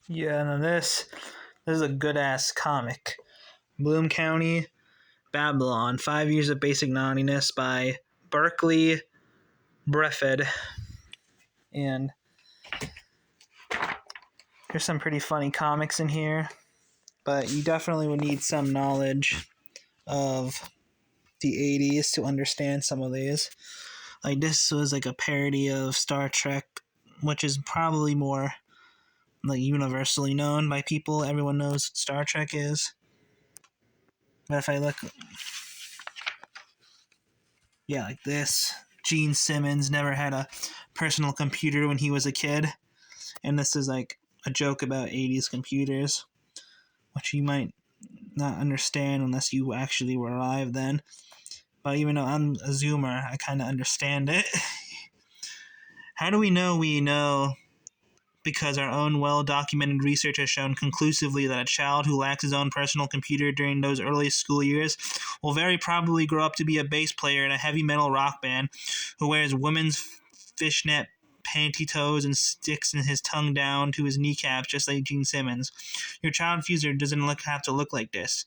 Yeah, no, this is a good ass comic. Bloom County, Babylon: 5 Years of Basic Naughtiness by Berkeley Breffed. And there's some pretty funny comics in here, but you definitely would need some knowledge of the 80s to understand some of these. Like, this was like a parody of Star Trek, which is probably more like universally known by people. Everyone knows what Star Trek is. But if I look, yeah, like this, Gene Simmons never had a personal computer when he was a kid, and this is like a joke about 80s computers, which you might not understand unless you actually were alive then. But even though I'm a Zoomer, I kind of understand it. How do we know? We know because our own well-documented research has shown conclusively that a child who lacks his own personal computer during those early school years will very probably grow up to be a bass player in a heavy metal rock band who wears women's fishnet pantyhose and sticks his tongue down to his kneecaps just like Gene Simmons. Your child fuser doesn't have to look like this.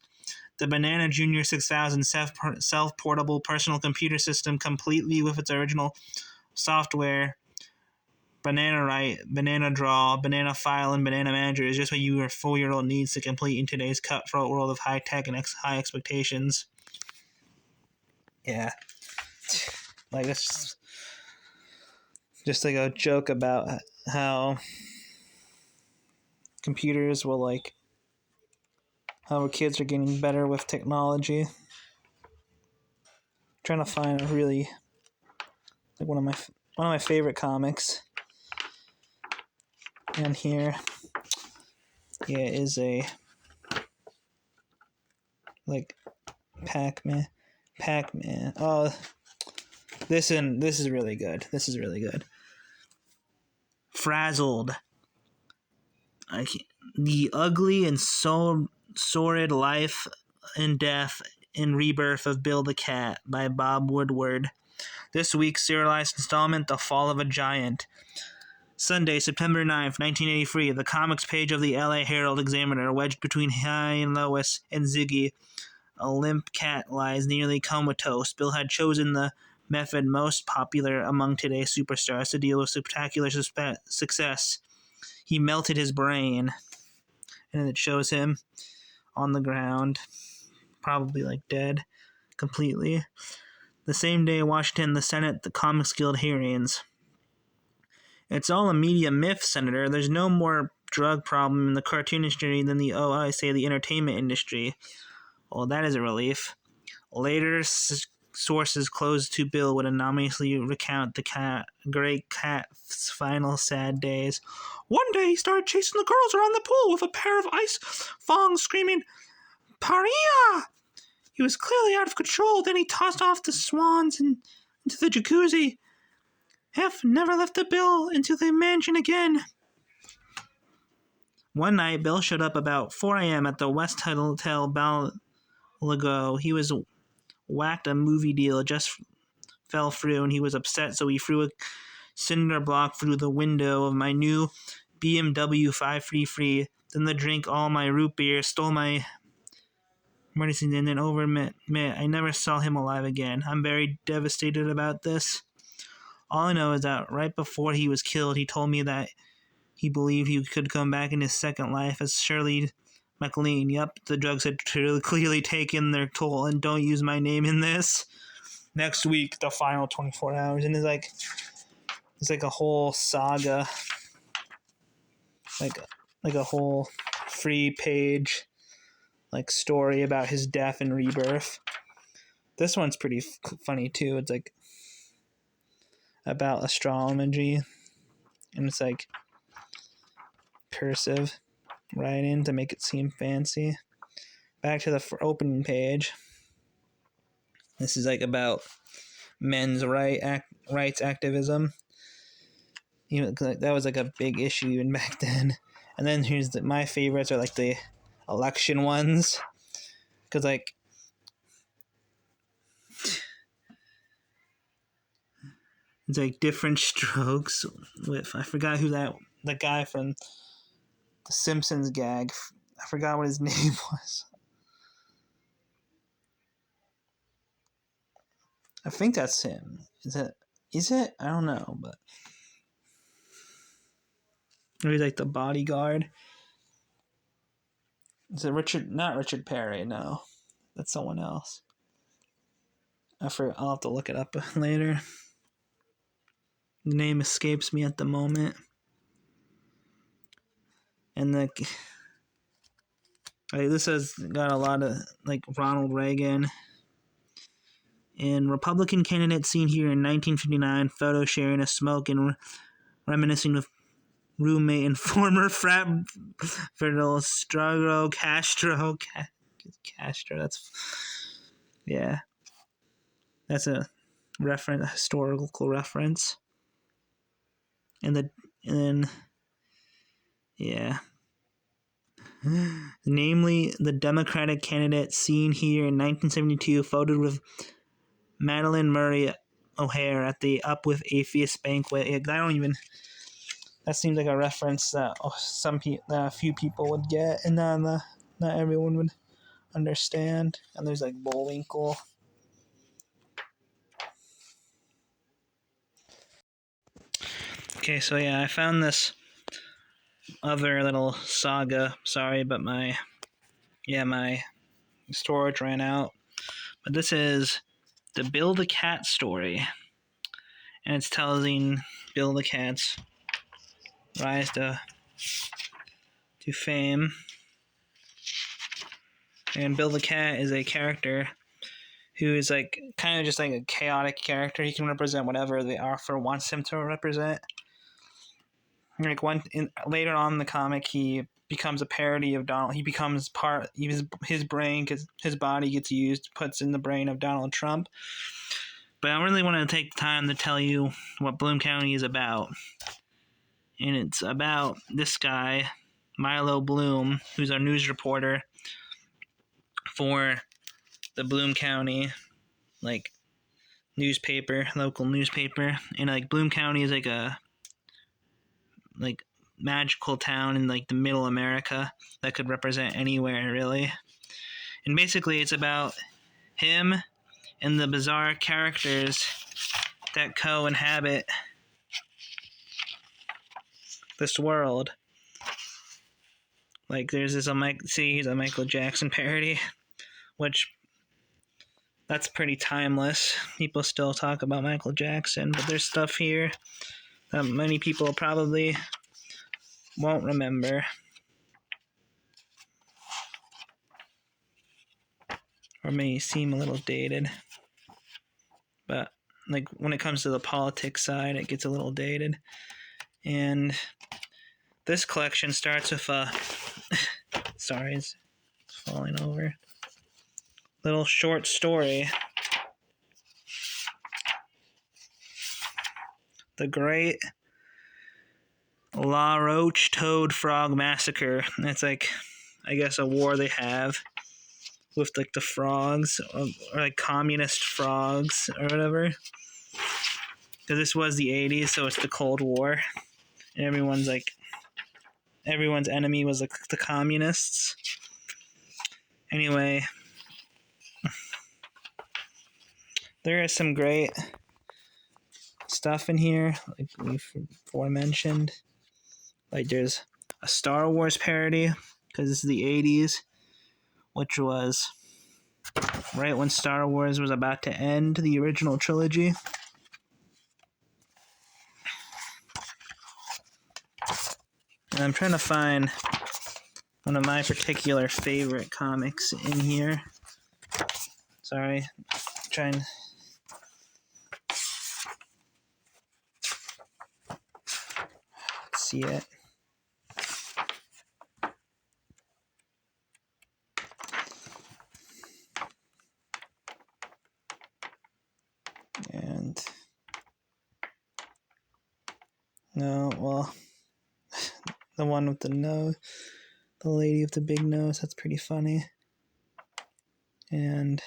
The Banana Junior 6000 self-portable personal computer system, completely with its original software, Banana Write, Banana Draw, Banana File, and Banana Manager, is just what your 4-year-old needs to complete in today's cutthroat world of high tech and high expectations. Yeah. Like, it's just like a joke about how computers will, like, how our kids are getting better with technology. I'm trying to find a really, like, one of my favorite comics. And here, yeah, is a, like, Pac-Man. Oh, this is really good. This is really good. Frazzled. The ugly and so sordid life and death and rebirth of Bill the Cat by Bob Woodward. This week's serialized installment, The Fall of a Giant. Sunday, September 9th, 1983, the comics page of the LA Herald Examiner, wedged between Hi and Lois and Ziggy. A limp cat lies nearly comatose. Bill had chosen the method most popular among today's superstars to deal with spectacular success. He melted his brain, and it shows him on the ground, probably like dead completely. The same day, Washington, the Senate, the Comics Guild hearings. It's all a media myth, Senator. There's no more drug problem in the cartoon industry than the entertainment industry. Well, that is a relief. Later, sources close to Bill would anonymously recount the great cat's final sad days. One day he started chasing the girls around the pool with a pair of ice thongs, screaming, "Paria!" He was clearly out of control. Then he tossed off the swans into the jacuzzi. F never left the Bill into the mansion again. One night, Bill showed up about 4 a.m. at the West Hotel Balago. He was whacked a movie deal, just fell through, and he was upset, so he threw a cinder block through the window of my new BMW 533. Then the drink all my root beer, stole my medicine, and then overadmit I never saw him alive again. I'm very devastated about this. All I know is that right before he was killed, he told me that he believed he could come back in his second life as Shirley MacLaine. Yep, the drugs had clearly taken their toll, and don't use my name in this. Next week, the final 24 hours, and it's like a whole saga, like a whole 3-page like story about his death and rebirth. This one's pretty funny too. It's like about astrology, and it's like cursive writing to make it seem fancy. Back to the opening page. This is like about men's rights activism. That was like a big issue even back then. And then here's my favorites are like the election ones, because like it's like different strokes with, I forgot who the guy from the Simpsons gag. I forgot what his name was. I think that's him. Is it? I don't know, but or he's like the bodyguard. Is it Richard? Not Richard Perry. No, that's someone else. I'll have to look it up later. The name escapes me at the moment. And this has got a lot of like Ronald Reagan and Republican candidate seen here in 1959. Photo sharing a smoke and reminiscing with roommate and former frat Fidel Castro. That's a historical reference. And namely the Democratic candidate seen here in 1972 photoed with Madeline Murray O'Hare at the Up with Atheist banquet. That seems like a reference that a few people would get, and not everyone would understand. And there's like Bullwinkle. Okay, so yeah, I found this other little saga. Sorry, but my storage ran out. But this is the Bill the Cat story, and it's telling Bill the Cat's rise to fame. And Bill the Cat is a character who is like kind of just like a chaotic character. He can represent whatever the author wants him to represent. Like later on in the comic, he becomes a parody of Donald. He becomes his brain, because his body gets used, puts in the brain of Donald Trump. But I really want to take the time to tell you what Bloom County is about. And it's about this guy, Milo Bloom, who's our news reporter for the Bloom County, like, local newspaper. And, like, Bloom County is, like, a, like, magical town in, like, the middle America that could represent anywhere, really. And basically it's about him and the bizarre characters that co-inhabit this world. Like, there's this he's a Michael Jackson parody, which that's pretty timeless. People still talk about Michael Jackson, but there's stuff here that many people probably won't remember. Or may seem a little dated. But, like, when it comes to the politics side, it gets a little dated. And this collection starts with a... Sorry, it's falling over. Little short story. The Great La Roche Toad Frog Massacre. And it's like, I guess, a war they have with, like, the frogs, or like communist frogs or whatever. Because this was the 80s, so it's the Cold War. And everyone's enemy was, like, the communists. Anyway, there is some great stuff in here, like we've before mentioned. Like, there's a Star Wars parody, because this is the 80s, which was right when Star Wars was about to end the original trilogy. And I'm trying to find one of my particular favorite comics in here. Sorry, trying to see it. And no, well, the one with the nose, the lady with the big nose, that's pretty funny. And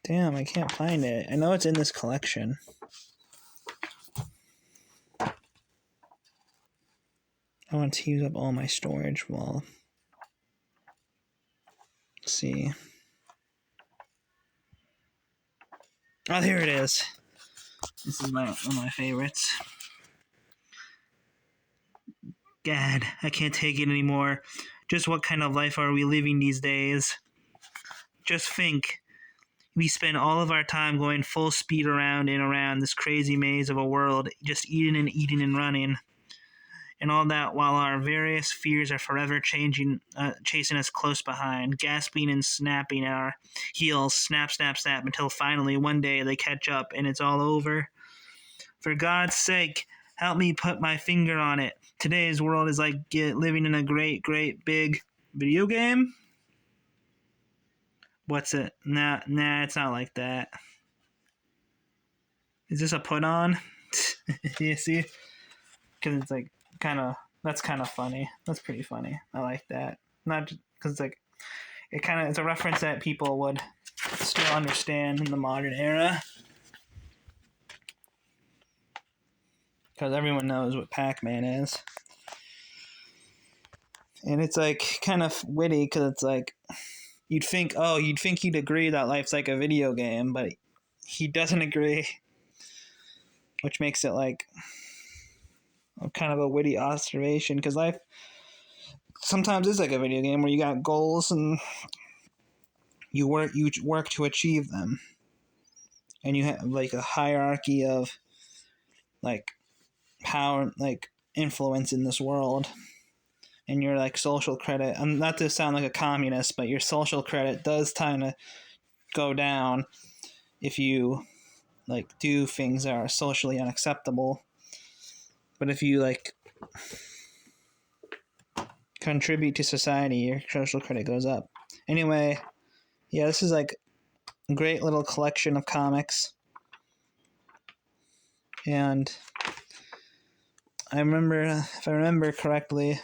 damn, I can't find it. I know it's in this collection. I want to use up all my storage. Well, let's see. Oh, here it is. This is one of my favorites. God, I can't take it anymore. Just what kind of life are we living these days? Just think. We spend all of our time going full speed around and around this crazy maze of a world, just eating and running. And all that while our various fears are forever chasing us close behind, gasping and snapping at our heels, snap, snap, snap, until finally one day they catch up and it's all over. For God's sake, help me put my finger on it. Today's world is like living in a great, great big video game. What's it? Nah, it's not like that. Is this a put on? You see? Because it's like that's kind of funny. That's pretty funny. I like that. Not because it's like it's a reference that people would still understand in the modern era. Because everyone knows what Pac-Man is. And it's like kind of witty because it's like you'd think he'd agree that life's like a video game, but he doesn't agree, which makes it like kind of a witty observation because life sometimes is like a video game where you got goals and you work to achieve them, and you have like a hierarchy of like power, like influence in this world, and your like social credit. I'm not to sound like a communist, but your social credit does kind of go down if you like do things that are socially unacceptable. But if you like contribute to society, your social credit goes up. Anyway, yeah, this is like a great little collection of comics. And I remember, if I remember correctly,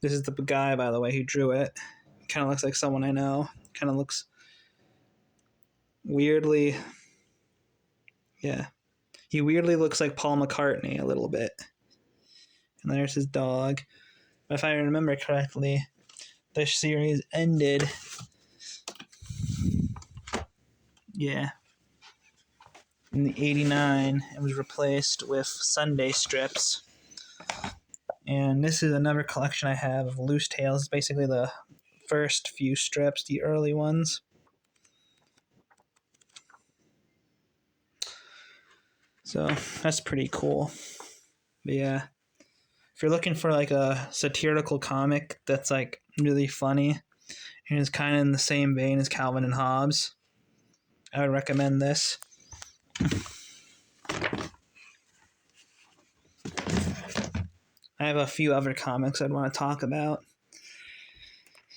this is the guy, by the way, who drew it. Kind of looks like someone I know. Kind of looks weirdly, yeah. He weirdly looks like Paul McCartney a little bit. And there's his dog. But if I remember correctly, this series ended, yeah, in the 89. It was replaced with Sunday strips. And this is another collection I have of Loose Tales. It's basically the first few strips, the early ones. So that's pretty cool. But yeah, if you're looking for like a satirical comic that's like really funny and is kind of in the same vein as Calvin and Hobbes, I would recommend this. I have a few other comics I'd want to talk about.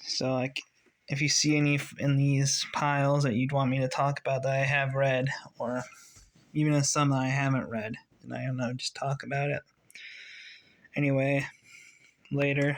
So like, if you see any in these piles that you'd want me to talk about that I have read, or even some that I haven't read, then I don't know, just talk about it. Anyway, later.